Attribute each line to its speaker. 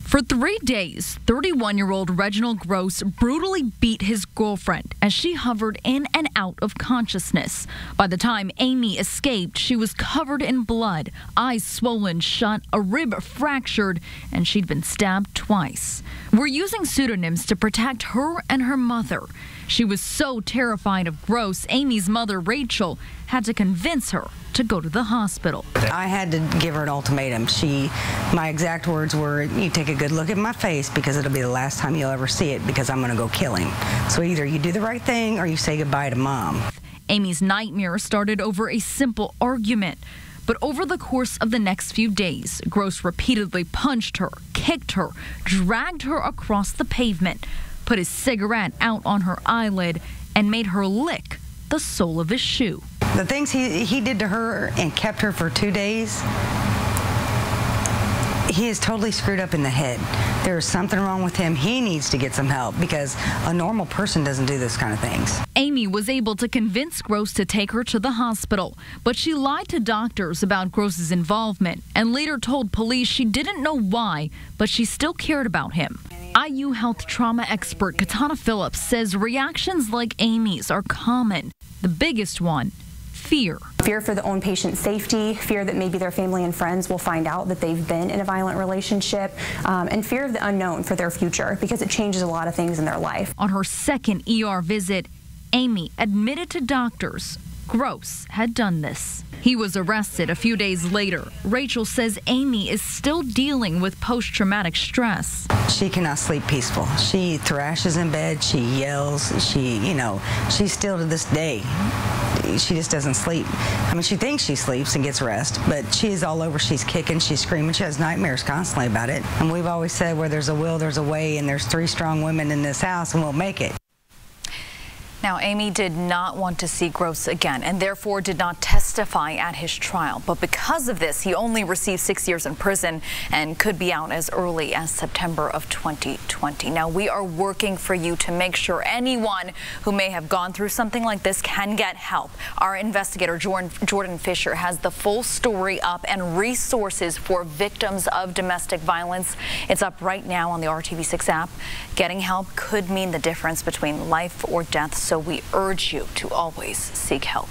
Speaker 1: For 3 days, 31-year-old Reginald Groce brutally beat his girlfriend as she hovered in and out of consciousness. By the time Amy escaped, she was covered in blood, eyes swollen shut, a rib fractured, and she'd been stabbed twice. We're using pseudonyms to protect her and her mother. She was so terrified of Groce, Amy's mother, Rachel, had to convince her to go to the hospital.
Speaker 2: I had to give her an ultimatum. My exact words were, you take a good look at my face because it'll be the last time you'll ever see it because I'm going to go kill him. So either you do the right thing or you say goodbye to Mom.
Speaker 1: Amy's nightmare started over a simple argument. But over the course of the next few days, Groce repeatedly punched her, kicked her, dragged her across the pavement, put his cigarette out on her eyelid, and made her lick the sole of his shoe.
Speaker 2: The things he did to her and kept her for 2 days, he is totally screwed up in the head. There is something wrong with him. He needs to get some help because a normal person doesn't do this kind of things.
Speaker 1: Amy was able to convince Groce to take her to the hospital, but she lied to doctors about Groce's involvement and later told police she didn't know why, but she still cared about him. IU health trauma expert Katana Phillips says reactions like Amy's are common. The biggest one, fear.
Speaker 3: Fear for the own patient's safety, fear that maybe their family and friends will find out that they've been in a violent relationship, and fear of the unknown for their future because it changes a lot of things in their life.
Speaker 1: On her second ER visit, Amy admitted to doctors Groce had done this. He was arrested a few days later. Rachel says Amy is still dealing with post-traumatic stress.
Speaker 2: She cannot sleep peaceful. She thrashes in bed, she yells, she's still to this day. She just doesn't sleep. I mean, she thinks she sleeps and gets rest, but she is all over. She's kicking, she's screaming. She has nightmares constantly about it. And we've always said where there's a will, there's a way, and there's 3 strong women in this house, and we'll make it.
Speaker 4: Now, Amy did not want to see Groce again and therefore did not testify at his trial. But because of this, he only received 6 years in prison and could be out as early as September of 2020. Now, we are working for you to make sure anyone who may have gone through something like this can get help. Our investigator, Jordan Fisher, has the full story up and resources for victims of domestic violence. It's up right now on the RTV6 app. Getting help could mean the difference between life or death. So we urge you to always seek help.